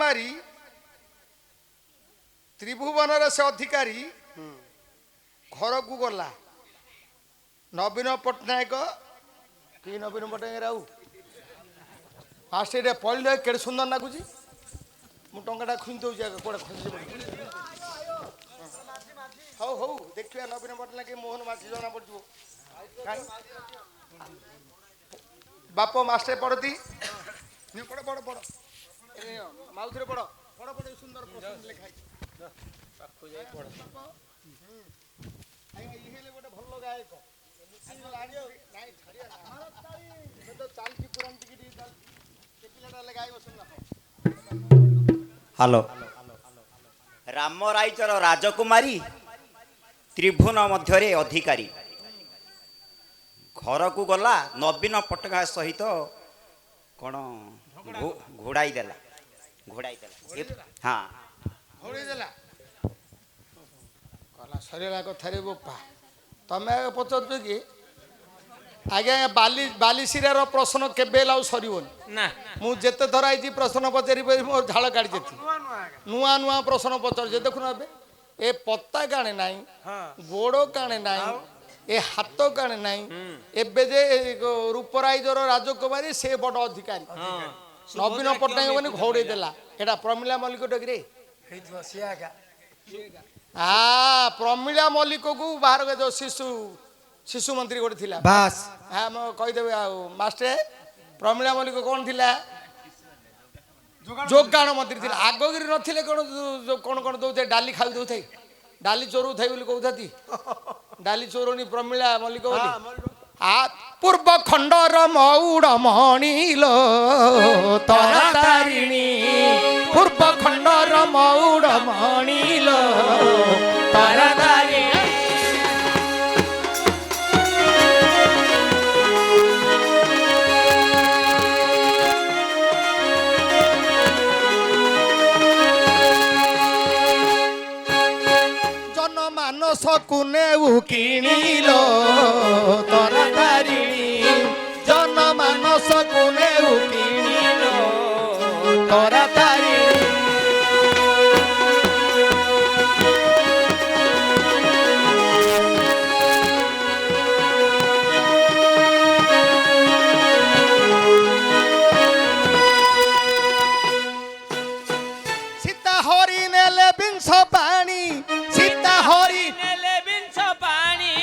राजकुमारी त्रिभुवन से अधिकारी घर को गला नवीन पट्टनायक कि नवीन पट्टनायक राउ फास्ट पढ़ले के सुंदर लगुच मु टाटा खुई दूसरी कौन खसी हौ हौ देखिए नवीन पट्टनायक मोहन मासी जना पड़ बाप मास्टर पढ़ती पढ़ पढ़ पढ़ माउथरे पढ़ पढ़ पढ़ सुंदर प्रश्न लिखाई गोटे भल गायक हेलो राम राइचर राजकुमारी त्रिभुवन मध्य अधिकारी घर को गला नवीन पट्टनायक सहित कौन घोड़ाई देला हाँ घोड़ी देला कला सरिला कथारे बोपा तमे पचार कि आज्ञा बालीसीर प्रश्न केबे लाउ सरीबनी ना मु जेते थर आई प्रश्न पचारि मोर झाड़ काढ़ी देती नुआ नुआ प्रश्न पचार देखुन ए पत्ता काणे नाई गोड़ काणे नाई ए हाथ काणे नाई एबे जे रूपराइजर राजकुमारी से बड़ अधिकारी नवीन पट्टनायक माने घोड़े देला एटा प्रमिला मल्लिक डगरे प्रमिला मल्लिक को बाहर जो शिशु शिशु मंत्री गोटे थिला बास हाँ म कहीदेवे आ मास्टर प्रमिला मल्लिक कौन थिला जोगाण मंत्री थिला आगगिरी नथिले कोन कोन कोन दउथे डाली खाइ दउथे डाली चोरू थाई बोली कहउथाती डाली चोरोनी प्रमिला मल्लिक बोली आ पूर्व खंडर मौड़ मणिलो तरा तारिणी पूर्व खंडर मौड़ मणिलो तरा तारिणी जनमानस कुनेउ किणिलो तरा तारिणी जनमानस कुनेउ किणिलो तरा तारिणी सीता हरि नेले बिंश पानी सीता हरि नेले बिंश पानी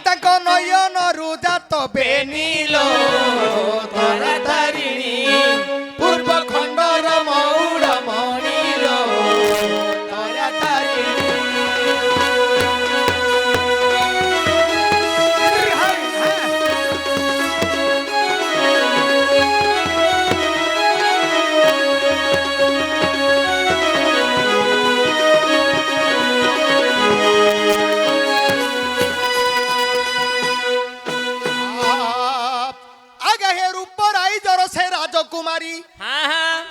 तांक नयन रुजात बेनीलो तरा तारिणी पूर्व खंडर मौड़ मणिलो तरा तारिणी से राजकुमारी हाँ हाँ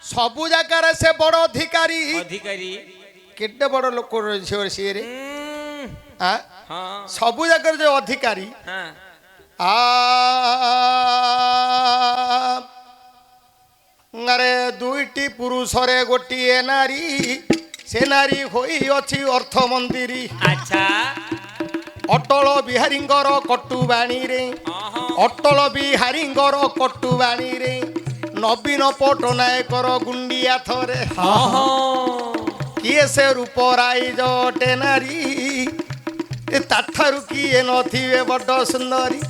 सबु जगार से बड़ अधिकारी अधिकारी केते बड़ लोक सी रे हाँ सबु जगार जो अधिकारी हाँ अरे दुईटी पुरुष रे गोटे नारी से नारी होई अछि अर्थ मंत्री अच्छा अटल बिहारींगर कटुबाणी रे अटल बिहारींगर कटुबाणी रे नवीन पट्टनायकर गुंडिया थरे किए से रूपराइज टेनारी ताठारु किए नथिबे बड़ सुंदरी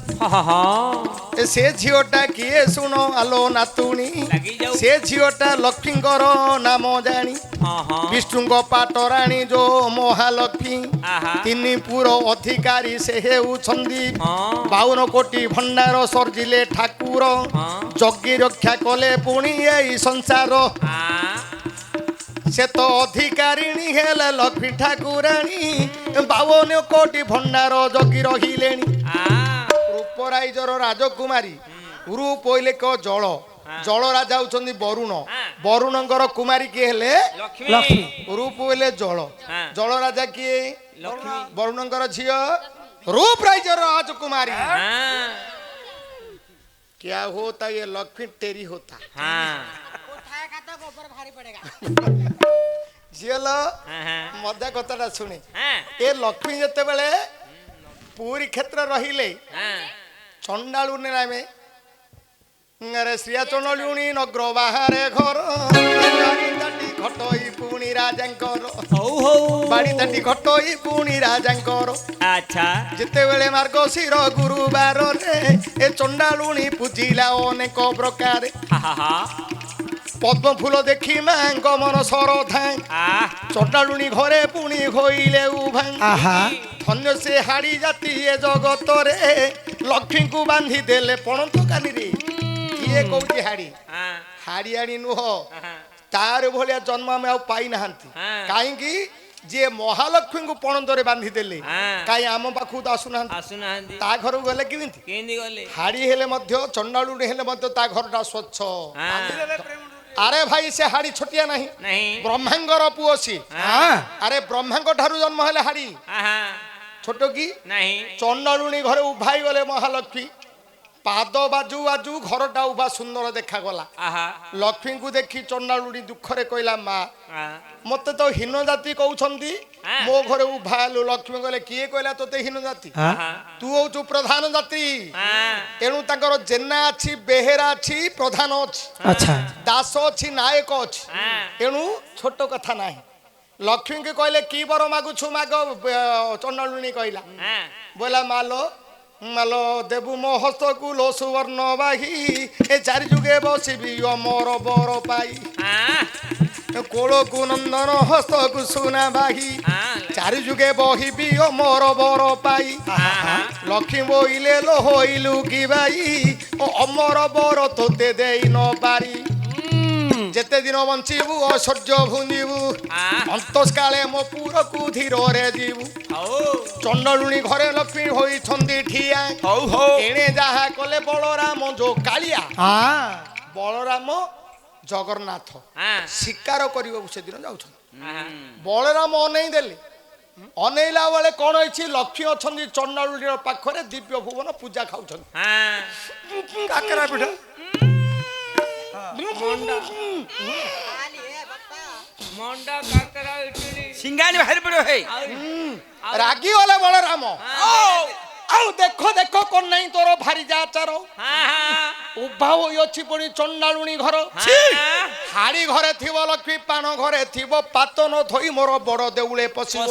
से झीटा किए शुण आलो नातुणी से झीटा लक्ष्मींकर नाम जानी विष्णु पाटराणी जो महालक्ष्मी तीन पुर अधिकारी से हेउछंदी 52 कोटी भंडार सर्जिले ठाकुर जगी रक्षा कले पुणी एई संसार से तो अधिकारिणी हेले लक्ष्मी ठाकुराणी 52 कोटी भंडार जगी रहिलेणी रूपराइजर राजकुमारी रूप पहिले क जल जल राजा होचंदी वरुण वरुणंकर कुमारी किए हेले लक्ष्मी रूप पहिले जल जल राजा किए लक्ष्मी वरुणंकर झियो रूपराइजर राजकुमारी क्या होता ये लक्ष्मी तेरी होता हाँ गोबर भारी पड़ेगा। ଝିଅଲ हाँ हाँ ମଜା କଥାଟା ଶୁଣି हाँ ଏ ଲକ୍ଷ୍ମୀ ଯେତେବେଳେ ପୁରୀ କ୍ଷେତ୍ର ରହିଲେ हाँ ଚଣ୍ଡାଳୁ ନାମେ ରେ ଶ୍ରିୟା ଚଣ୍ଡାଳୁଣି ନଗ୍ର ବାହାରେ ଘର ବାଡ଼ି ଖଟୋଇ ପୁଣି ରାଜାଙ୍କର ହଉ ହଉ ବାଡ଼ି ତାଟି ଖଟୋଇ ପୁଣି ରାଜାଙ୍କର अच्छा ଯେତେବେଳେ ମାର୍ଗଶିର ଗୁରୁବାରରେ ଏ ଚଣ୍ଡାଳୁଣି ପୂଜିଲା ଅନେକ ପ୍ରକାରେ हा हा हा ପଦ୍ମ ଫୁଲ ଦେଖି ମାଙ୍କ ମନ ସରଧାଇ ଚଣ୍ଡାଳୁଣି ଘରେ ପୁଣି ହୋଇଲେ ଉଭାଇ ଧନ୍ୟ ସେ ହାଡ଼ି ଜାତି ଏ ଜଗତରେ ଲକ୍ଷ୍ମୀଙ୍କୁ ବାନ୍ଧି ଦେଲେ ପଣନ୍ତ କାନିରେ କିଏ କହୁଛି ହାଡ଼ି हाँ ହାଡ଼ିଆଣି ନୁହଁ हाँ ତାର ଭଳିଆ ଜନ୍ମ ଆମେ ଆଉ ପାଇନାହାନ୍ତି ହଁ। କାହିଁକି ଯିଏ ମହାଲକ୍ଷ୍ମୀଙ୍କୁ ପଣନ୍ତରେ ବାନ୍ଧି ଦେଲେ ହଁ। କାହିଁ ଆମ ପାଖକୁ ତ ଆସୁନାହାନ୍ତି ଆସୁନାହାନ୍ତି ତା ଘରକୁ ଗଲେ କେମିତି କେମିତି ଗଲେ ହାଡ଼ି ହେଲେ ମଧ୍ୟ ଚଣ୍ଡାଳୁଣି ହେଲେ ମଧ୍ୟ ତା ଘରଟା ସ୍ୱଚ୍ଛ ହଁ ଆରେ ଭାଇ ସେ ହାଡ଼ି ଛୋଟିଆ ନାହିଁ नहीं ବ୍ରହ୍ମାଙ୍କର ପୁଅ ସିଏ हाँ ଆରେ ବ୍ରହ୍ମାଙ୍କ ଠାରୁ ଜନ୍ମ ହେଲେ ହାଡ଼ି हाँ ଛୋଟ କି नहीं ଚଣ୍ଡାଳୁଣି ଘରେ ଉଭାଇ ଗଲେ ମହାଲକ୍ଷ୍ମୀ ପାଦ ବାଜୁ ବାଜୁ ଘରଟା ଉଭା ସୁନ୍ଦର ଦେଖାଗଲା आहा ଲକ୍ଷ୍ମୀଙ୍କୁ ଦେଖି ଚଣ୍ଡାଳୁଣି ଦୁଃଖରେ କହିଲା ମା हाँ ମତେ ତ ହୀନ ଜାତି କହୁଛନ୍ତି ହଁ। ମୋ ଘରେ ଉଭା ହେଲୁ ଲକ୍ଷ୍ମୀ କହିଲେ କିଏ କହିଲା ତୋତେ ହୀନ ଜାତି हाँ ତୁ ହଉଛୁ ପ୍ରଧାନ ଜାତି हाँ ଏଣୁ ତାଙ୍କର ଜେନା ଅଛି ବେହେରା ଅଛି ପ୍ରଧାନ ଅଛି अच्छा ଦାସ ଅଛି ନାୟକ ଅଛି हाँ ଏଣୁ ଛୋଟ କଥା ନାହିଁ ଲକ୍ଷ୍ମୀଙ୍କୁ କହିଲେ କି ବର ମାଗୁଛୁ ମାଗ ଚଣ୍ଡାଳୁଣି କହିଲା हाँ ବୋଇଲା ମାଲୋ ମାଲୋ ଦେବୁ ମୋ ହସ୍ତକୁ ଲୋ ସୁବର୍ଣ୍ଣ ବାହି ଏ ଚାରି ଯୁଗେ ବସିବି ଅମର ବର ପାଇ हाँ କୋଳକୁ ନନ୍ଦନ ହସ୍ତକୁ ସୁନା ବାହି हाँ ଚାରି ଯୁଗେ ବହିବି ଅମର ବର ପାଇ हाँ ଲକ୍ଷ୍ମୀ ବୋଇଲେ ଲୋ ହୋଇଲୁ କି ବାଇ ଓ ଅମର ବର ତୋତେ ଦେଇ ନ ପାରି ଯେତେ ଦିନ ବଞ୍ଚିବୁ ଐଶ୍ୱର୍ଯ୍ୟ ଭୁଞ୍ଜିବୁ हाँ ଅନ୍ତସ୍କାଳେ ମୋ ପୁରକୁ ଧୀରରେ ଯିବୁ ହଉ ଚଣ୍ଡାଳୁଣି ଘରେ ଲକ୍ଷ୍ମୀ ହୋଇଛନ୍ତି ଠିଆ ହଉ ହଉ ଏଣେ ଯାହା କଲେ ବଳରାମ ଯୋଉ କାଳିଆ ବଳରାମ ଜଗନ୍ନାଥ हाँ ଶିକାର କରିବାକୁ ସେଦିନ ଯାଉଛନ୍ତି हाँ ବଳରାମ ଅନେଇ ଦେଲେ ଅନେଇଲା ବେଳେ କଣ ହେଇଛି ଲକ୍ଷ୍ମୀ ଅଛନ୍ତି ଚଣ୍ଡାଳୁଣିର ପାଖରେ ଦିବ୍ୟ ଭୁବନ ପୂଜା ଖାଉଛନ୍ତି हाँ କାକରା ପିଠା मंडा काकरा इडली ସିଙ୍ଗାଣି ବାହାରି ପଡ଼ିବ ହେଇ ରାଗି ଗଲେ ବଳରାମ ଆଉ ଦେଖ ଦେଖ କଣ ନାହିଁ ତୋର ଭାରି ଯାଚାର हाँ हाँ ଉଭା ହୋଇଅଛି ପୁଣି ଚଣ୍ଡାଳୁଣି ଘର हाँ ହାଡ଼ି ଘରେ ଥିବ ଲକ୍ଷ୍ମୀ ପାନ ଘରେ ଥିବ ପାତ ନ ଥୋଇ ମୋର ବଡ ଦେଉଳେ ପଶିବ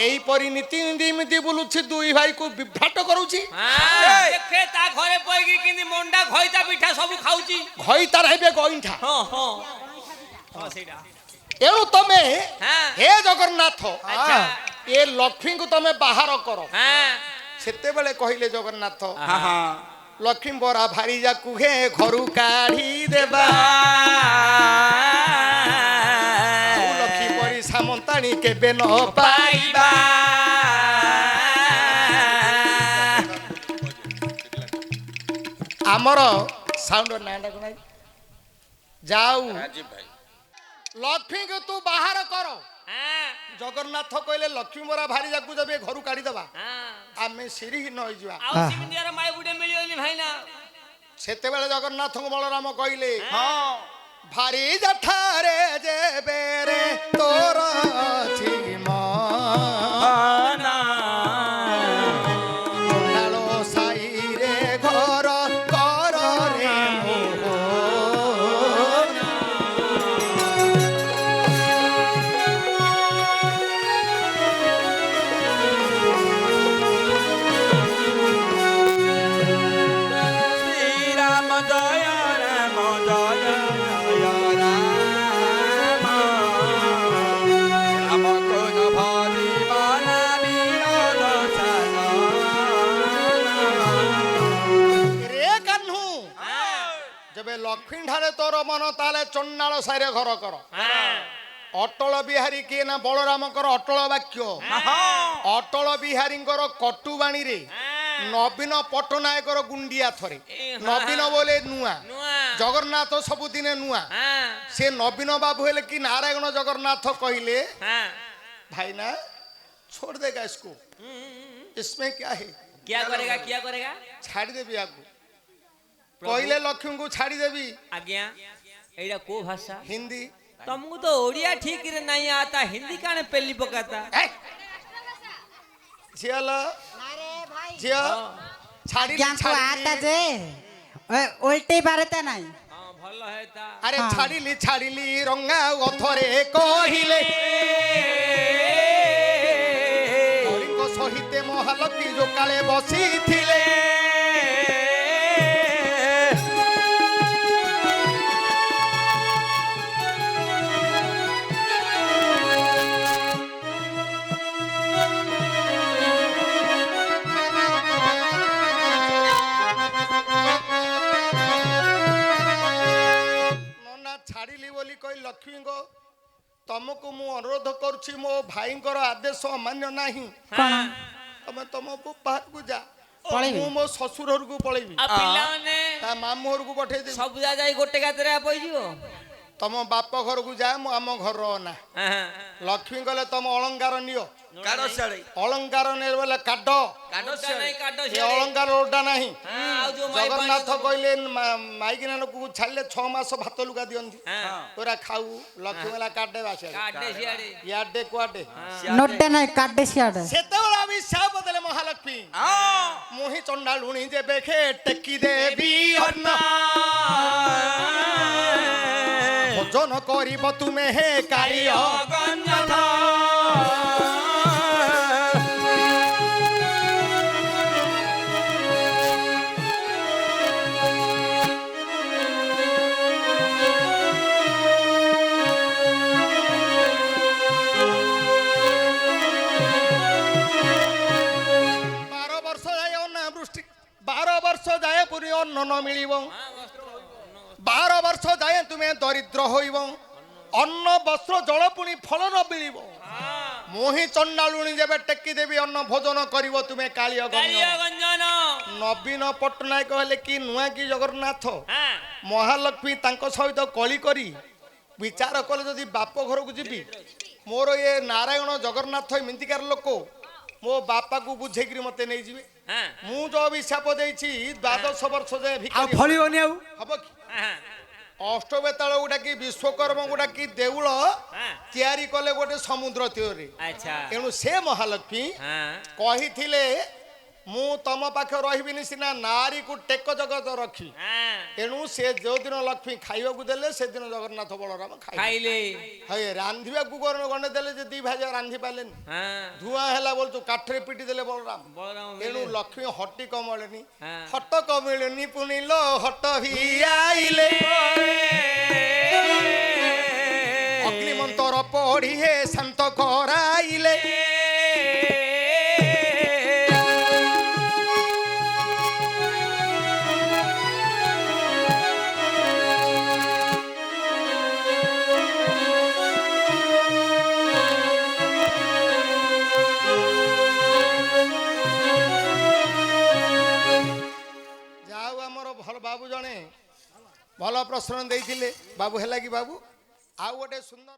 ଏଇପରି ନୀତି ଏମିତି ବୁଲୁଛି ଦୁଇ ଭାଇକୁ ବିଭ୍ରାଟ କରୁଛି हाँ देखे ता घरे पईगी किंदी मंडा खइता पिठा सब खाउची ଘଇ ତାର ହେବେ ଗଇଁଠା हां हां हां सेटा ଏଣୁ ତମେ हाँ ହେ ଜଗନ୍ନାଥ अच्छा ଏ ଲକ୍ଷ୍ମୀଙ୍କୁ ତମେ ବାହାର କର हाँ ସେତେବେଳେ କହିଲେ ଜଗନ୍ନାଥ ହଁ ହଁ ଲକ୍ଷ୍ମୀ ବରା ଭାରି ଯାକୁ ହେ ଘରୁ କାଢି ଦେବା ଆଉ ଲକ୍ଷ୍ମୀ ପରି ସାମନ୍ତାଣୀ କେବେ ନ ପାଇବା ଆମର ସାଉଣ୍ଡ ନାଁଟା କଣ ଯାଉ ଲକ୍ଷ୍ମୀଙ୍କୁ ତୁ ବାହାର କର हाँ ଜଗନ୍ନାଥ କହିଲେ ଲକ୍ଷ୍ମୀ ବରା ଭାରି ଯାକୁ ଯେବେ ଘରୁ କାଢିଦେବା हाँ ଆମେ ସିରିହୀନ ହେଇଯିବା ଆଉ ସିମିଦିଆର ମାଇ ବୁଡେ ମିଳିବନି ଭାଇନା ସେତେବେଳେ ଜଗନ୍ନାଥଙ୍କୁ ବଳରାମ କହିଲେ ଭାରି ଜଠାରେ ଯେବେ ରେ ତୋର ଅଛି ମଣ୍ଡାଳ ସାହିରେ ଘର କର ରେ ଶ୍ରୀରାମ ଜୟ ରାମ ଜୟ ଜୟ ରାମ ରାମ କୋନ ଭରି ମନା ବିରୋଧ ରେ କାହ୍ନୁ ଯେବେ ଲକ୍ଷ୍ମୀ ଠାରେ ତୋର ମନ ତାହେଲେ ଚଣ୍ଡାଳ ସାହିରେ ଘର କର हाँ ଅଟଳ ବିହାରୀ କିଏ ନା ବଳରାମଙ୍କର ଅଟଳ ବାକ୍ୟ ଅଟଳ ବିହାରୀଙ୍କର କଟୁବାଣୀରେ ନବୀନ ପଟ୍ଟନାୟକର ଗୁଣ୍ଡିଆ ଥରେ ନବୀନ ବୋଲେ ନୂଆ नुआ ଜଗନ୍ନାଥ ସବୁଦିନେ ନୂଆ हाँ ସେ ନବୀନ ବାବୁ ହେଲେ କି ନାରାୟଣ ଜଗନ୍ନାଥ କହିଲେ हाँ भाई ना छोड़ देगा इसको इसमें क्या है क्या करेगा छाड़ी देवी आपको कहले लक्ष्मी को छाड़ी देवी आज्ञा एड़ा को भाषा हिंदी तुमको तो ओडिया ठीक रे नहीं आता हिंदी काने पेली पकाता झिया लो अरे भाई झिया छाड़ी ज्ञान तो आता जे उल्टी बारते नहीं हां भलो है ता अरे हाँ। छाड़िली रंगा अथरे कहिले हरिଙ୍କ ସହିତେ ମହାଲକ୍ଷ୍ମୀ ଯୋ କାଳେ ବସିଥିଲେ ନନା ଛାଡ଼ିଲି ବୋଲି କହି ଲକ୍ଷ୍ମୀଙ୍କ ତମକୁ ମୁଁ ଅନୁରୋଧ କରୁଛି ମୋ ଭାଇଙ୍କର ଆଦେଶ ଅମାନ୍ୟ ନାହିଁ कौन ତମେ ତମ ବାହାରକୁ ଯା ପଳେଇବି? ମୁଁ ମୋ ଶ୍ୱଶୁର ଘରକୁ ପଳେଇବି आ पिलाने ତା ମାମୁଁ ଘରକୁ ପଠେଇଦେବି सब जा जाई गोटे गातरे पई जिवो ତମ ବାପ ଘରକୁ ଯା ମୁଁ ଆମ ଘର ନା ଲକ୍ଷ୍ମୀ ଗଲେ ତମ ଅଳଙ୍କାର ନିଅ କାଢ ସିଆଡେ ଅଳଙ୍କାର ନେଲେ ବୋଲେ କାଢ काडो नहीं काडो ଏ ଅଳଙ୍କାର ଓଟା ନାହିଁ आ जो माई ଜଗନ୍ନାଥ କହିଲେ ମାଇକିନାନକୁ ଛାଡ଼ିଲେ 6 ମାସ ଭାତ ଲୁଗା ଦିଅନ୍ତି हां ପୁରା ଖାଉ ଲକ୍ଷ୍ମୀ ଗଲା କାଢେ ବାସେ काडे सियाड़े ଇଆଡେ କୁଆଡେ नोटे नहीं काटे सियाड़े ସେତେବେଳେ ଅଭିଶାପ ଦେଲେ ମହାଲକ୍ଷ୍ମୀ ମୁଁ ହିଁ ଚଣ୍ଡାଳୁଣି ଯେବେ ଖେ ଟେକି ଦେବି ଅନ୍ନ ଭୋଜନ କରିବ ତୁମେ ହେ କାଳିଅ ଯାଏ ପୁରୀ ଅନ୍ନ ନ ମିଳିବ 12 ବର୍ଷ ଯାଏ ତୁମେ ଦରିଦ୍ର ହୋଇବ ଅନ୍ନ ବସ୍ତ୍ର ଜଳ ପୁଣି ଫଳ ନ ମିଳିବ ମୁଁ ହିଁ ଚଣ୍ଡାଳୁଣି ଯେବେ ଟେକି ଦେବି ଅନ୍ନ ଭୋଜନ କରିବ ତୁମେ କାଳିଅ गंजन ନବୀନ ପଟ୍ଟନାୟକ ହେଲେ କି ନୂଆ କି ଜଗନ୍ନାଥ हां ମହାଲକ୍ଷ୍ମୀ ତାଙ୍କ ସହିତ କଳି କରି ବିଚାର କଲେ ଯଦି ବାପ ଘରକୁ ଯିବି ମୋର ଏ ନାରାୟଣ ଜଗନ୍ନାଥ ଏମିତିକାର ଲୋକ ମୋ ବାପାକୁ ବୁଝେଇକିରି ମତେ ନେଇଯିବେ हां ମୁଁ ଯୋଉ ଅଭିଶାପ ଦେଇଛି 12 ବର୍ଷ ଯାଏ ଆଉ ଭିକାରୀ ଫଳିବନି ଆଉ ହବ କି हां ଅଷ୍ଟବେତାଳ ଗୋଟା କି ବିଶ୍ୱକର୍ମ ଗୋଟା କି ଦେଉଳ ତିଆରି କଲେ ଗୋଟେ ସମୁଦ୍ର ତୀରରେ अच्छा ତେଣୁ ସେ ମହାଲକ୍ଷ୍ମୀ हां କହିଥିଲେ ମୁଁ ତମ ପାଖରେ ରହିବିନି ସିନା ନାରୀକୁ ଟେକ ଜଗତ ରଖି हां ତେଣୁ ସେ ଯୋଉଦିନ ଲକ୍ଷ୍ମୀ ଖାଇବାକୁ ଦେଲେ ସେଦିନ ଜଗନ୍ନାଥ ବଳରାମ ଖାଇଲେ खाइले ହଏ ରାନ୍ଧିବାକୁ ଗଣ୍ଡେ ଦେଲେ ଯେ ଦି ଭାଇ ରାନ୍ଧି ପାରିଲେନି हां ଧୂଆଁ ହେଲା ବୋଲଛୁ କାଠରେ ପିଟି ଦେଲେ ବଳରାମ बलराम ତେଣୁ ଲକ୍ଷ୍ମୀ ହଟି କମଳେନି ହଁ। ହଟ କମିଳେନି ପୁଣି ଲୋ ହଟ ଭିଆଇଲେ ଅଗ୍ନିମନ୍ତର ପଢି ହେ ଶାନ୍ତ କରାଇଲେ ଯାଉ ଆମର ଭଲ ବାବୁ ଜଣେ ଭଲ ପ୍ରଶ୍ନ ଦେଇଥିଲେ ବାବୁ ହେଲା କି ବାବୁ ଆଉ ଗୋଟେ ସୁନ୍ଦର